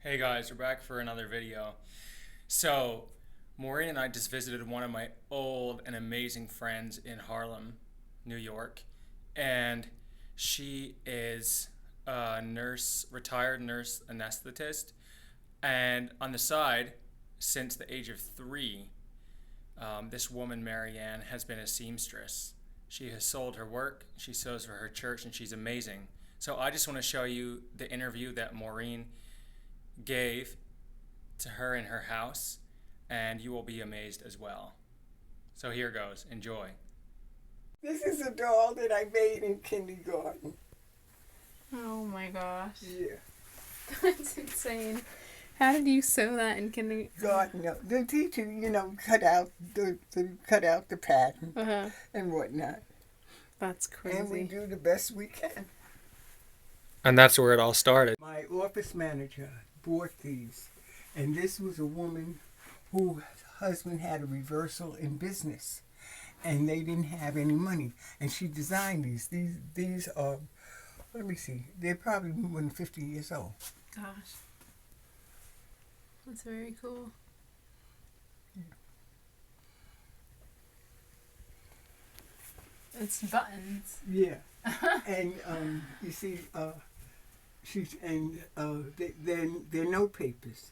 Hey guys, we're back for another video. So, Maureen and I just visited one of my old and amazing friends in Harlem, New York, and she is a nurse, retired nurse anesthetist, and on the side, since the age of 3, this woman, Maryann, has been a seamstress. She has sold her work, she sews for her church, and she's amazing. So I just want to show you the interview that Maureen gave to her in her house, and you will be amazed as well. So here goes. Enjoy. This is a doll that I made in kindergarten. Oh my gosh. Yeah. That's insane. How did you sew that in kindergarten? God, no. The teacher, cut out the pattern Uh-huh. and whatnot. That's And we crazy. do the best we can. And that's where it all started. My office manager bought these, and this was a woman whose husband had a reversal in business, and they didn't have any money, and she designed these. These are, let me see, they're probably more than 50 years old. Gosh. That's very cool. It's buttons. Yeah. And you see, they're note papers.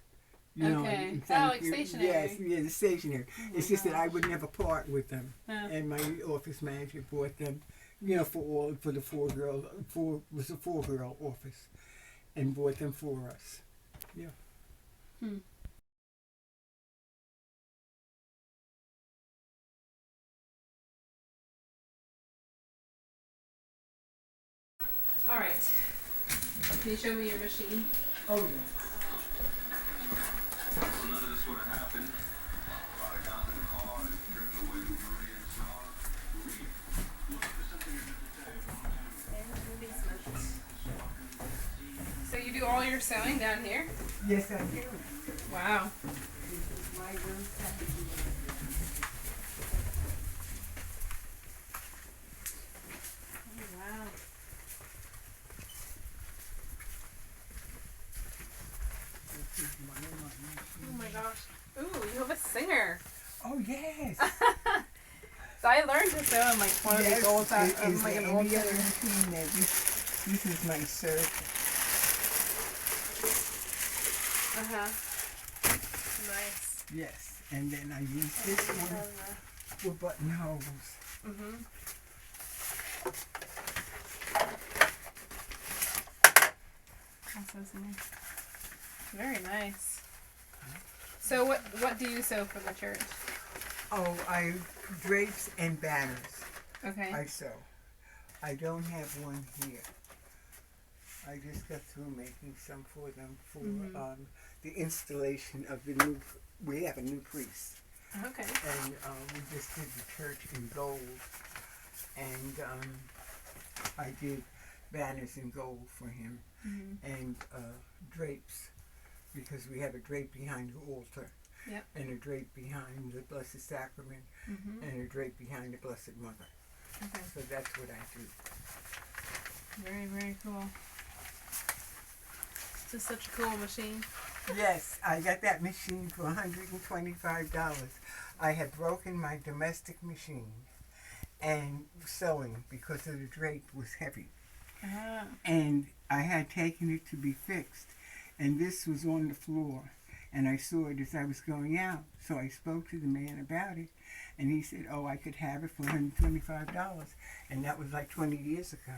Okay. Like stationery. Yes, yeah, the stationery. It's just that I would never part with them. And my office manager bought them, for the four girl office, and bought them for us. Yeah. Hmm. All right. Can you show me your machine? Oh yeah. Well, none of this would have happened. Brought her down to the car and driven away with Maria and Saw. Maria, look, there's something you have to say. So you do all your sewing down here? Yes, I do. Wow. This is my room. Oh, wow. This is my Oh my gosh. Ooh, you have a singer. Oh yes. So I learned to sew in like one of these old Is like there an old any other singer. machine that this is my shirt. Uh-huh. Nice. Yes, and then I use this one for buttonholes. Mm-hmm. That's so nice. Very nice. So what do you sew for the church? Oh, I drapes and banners. Okay. I sew. I don't have one here. I just got through making some for them for the installation of the new. We have a new priest, Okay. and we just did the church in gold, and I did banners in gold for him, and drapes, because we have a drape behind the altar. Yep. And a drape behind the Blessed Sacrament, and a drape behind the Blessed Mother. Okay. So that's what I do. Very, very cool. It's just such a cool machine. Yes, I got that machine for $125. I had broken my domestic machine and sewing because of the drape was heavy. Ah. And I had taken it to be fixed, and this was on the floor. And I saw it as I was going out. So I spoke to the man about it, and he said, oh, I could have it for $125. And that was like 20 years ago.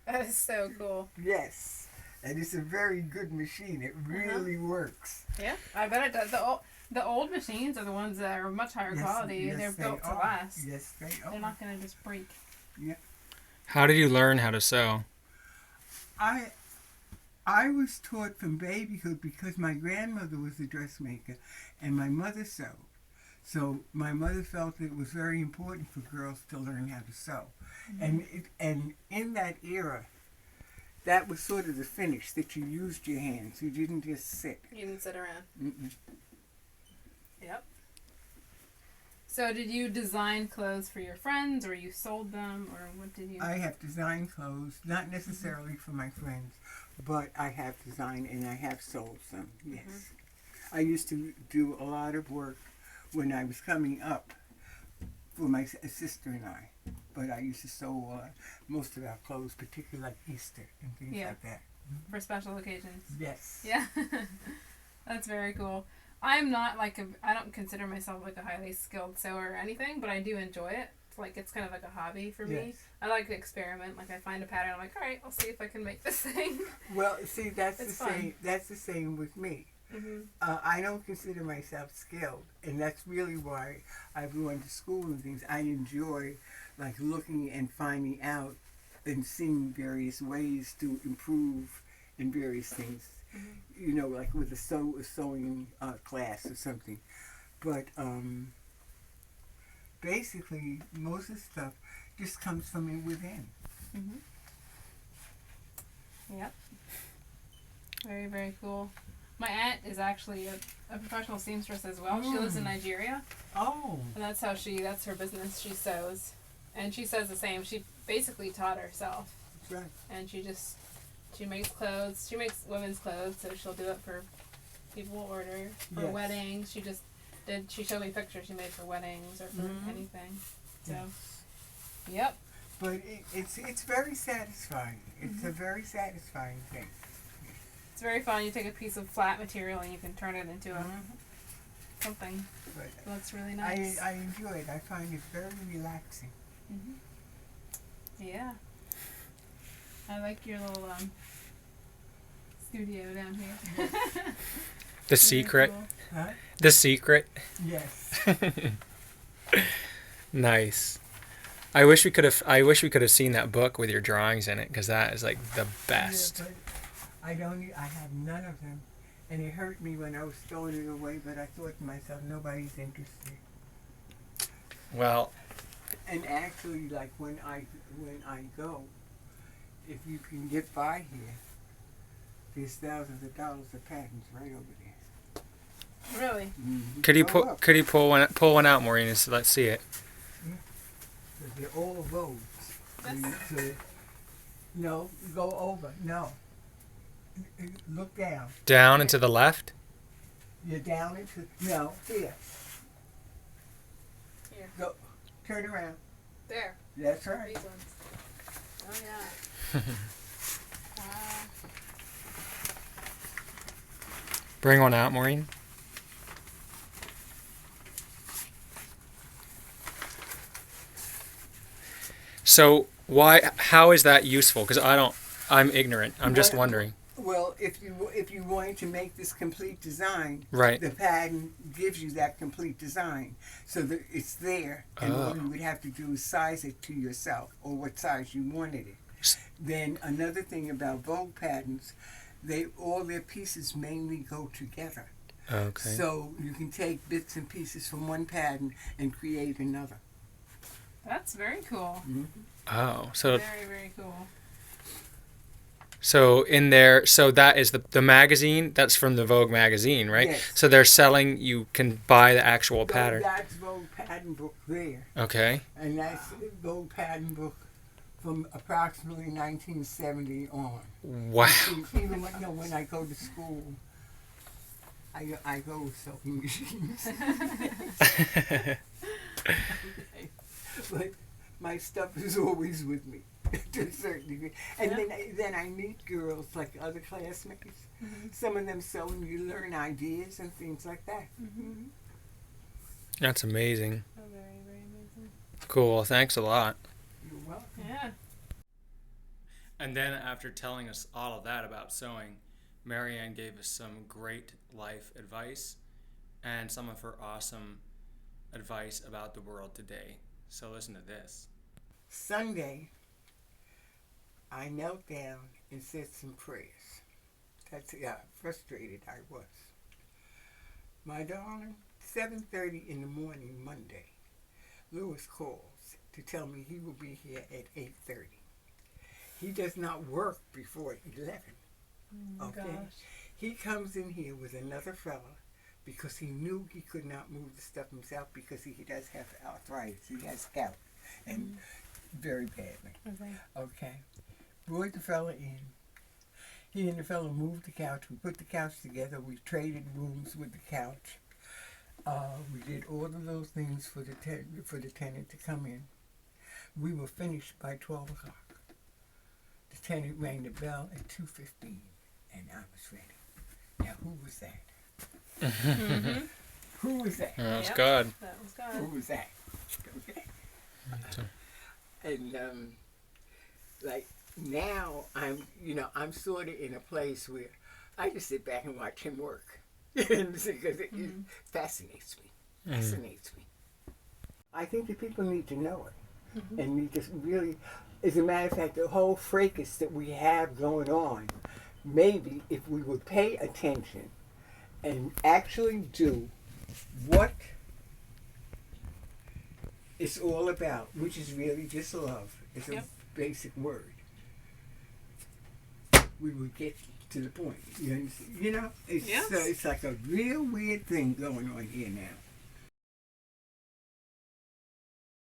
That is so cool. Yes. And it's a very good machine. It really works. Yeah, I bet it does. The old machines are the ones that are much higher quality. They're built to last. Yes, they are. They're not going to just break. Yeah. How did you learn how to sew? I was taught from babyhood because my grandmother was a dressmaker and my mother sewed. So my mother felt that it was very important for girls to learn how to sew. And in that era, that was sort of the finish, that you used your hands. You didn't just sit. You didn't sit around. Mm-mm. Yep. So did you design clothes for your friends, or you sold them, or what did you? I have designed clothes, not necessarily for my friends, but I have designed and I have sold some, yes. I used to do a lot of work when I was coming up for my sister and I. But I used to sew most of our clothes, particularly like Easter and things Yeah. like that. For special occasions. Yes. Yeah. That's very cool. I'm not like I don't consider myself like a highly skilled sewer or anything, but I do enjoy it. It's kind of like a hobby for me. Yes. I like to experiment. Like I find a pattern, I'm like, all right, I'll see if I can make this thing. Well, see, that's It's the fun. same. That's the same with me. Mm-hmm. I don't consider myself skilled, and that's really why I've gone to school and things. I enjoy like looking and finding out and seeing various ways to improve in various things. You know, like with a sewing class or something. But basically, most of the stuff just comes from within. Mm-hmm. Yep. Very, very cool. My aunt is actually a professional seamstress as well. She lives in Nigeria, Oh, and that's her business. She sews. And she says the same. She basically taught herself. that's right. And she makes clothes. She makes women's clothes, so she'll do it for people who order. For Yes. weddings, she showed me pictures she made for weddings or for anything. So, yep. But it's very satisfying. It's a very satisfying thing. It's very fun. You take a piece of flat material and you can turn it into something. But That's really nice. I enjoy it. I find it very relaxing. Yeah. I like your little studio down here. The Very secret. cool. Huh? The secret. Yes. Nice. I wish we could have seen that book with your drawings in it, because that is like the best. Yeah, but I have none of them, and it hurt me when I was throwing it away. But I thought to myself, nobody's interested. Well, And actually, like when I go, if you can get by here, there's thousands of dollars of patents right over there. Really? Mm-hmm. could you pull one out, Maureen? And let's see it. They're all vogues. That's- No, go over. No. Look down. Down and to the left. You're down into no here. Here. Go. Turn around. There. That's right. These ones. Oh, yeah. Bring one out, Maureen. So how is that useful? Because I'm ignorant. I'm just Well- wondering. Well, if you wanted to make this complete design, Right. the patent gives you that complete design, so that it's there, and all Oh. you would have to do is size it to yourself or what size you wanted it. Then another thing about Vogue patents, all their pieces mainly go together. Okay. So you can take bits and pieces from one patent and create another. That's very cool. Oh, so Very, very cool. in there, so that is the magazine. That's from the Vogue magazine, right? Yes. So they're selling. You can buy the actual pattern. That's Vogue patent book there, Okay. and that's Vogue patent book from approximately 1970 on. Wow. Even when I go to school, I go with sewing machines. But my stuff is always with me to a certain degree. And then I meet girls like other classmates. Some of them sew and you learn ideas and things like that. That's amazing. Oh, very, very amazing. Cool. Thanks a lot. You're welcome. Yeah. And then after telling us all of that about sewing, Maryann gave us some great life advice and some of her awesome advice about the world today. So listen to this. Sunday, I knelt down and said some prayers. That's how frustrated I was. My darling, 7:30 in the morning Monday, Lewis calls to tell me he will be here at 8:30. He does not work before 11. Okay? Gosh. He comes in here with another fella because he knew he could not move the stuff himself because he does have arthritis. He has gout, and very badly. Okay. Okay. Brought the fella in. He and the fellow moved the couch. We put the couch together. We traded rooms with the couch. We did all of those things for the tenant to come in. We were finished by 12 o'clock. The tenant rang the bell at 2:15, and I was ready. Now, who was that? Mm-hmm. Who was that? That was Yep. God. That was Who God. was that? Okay. And like now, I'm sort of in a place where I just sit back and watch him work because it fascinates me. Fascinates me. I think that people need to know it, and we just really, as a matter of fact, the whole fracas that we have going on. Maybe if we would pay attention and actually do what it's all about, which is really just love. It's Yep. a basic word. We would get to the point. You understand? You know, it's Yes. it's like a real weird thing going on here now.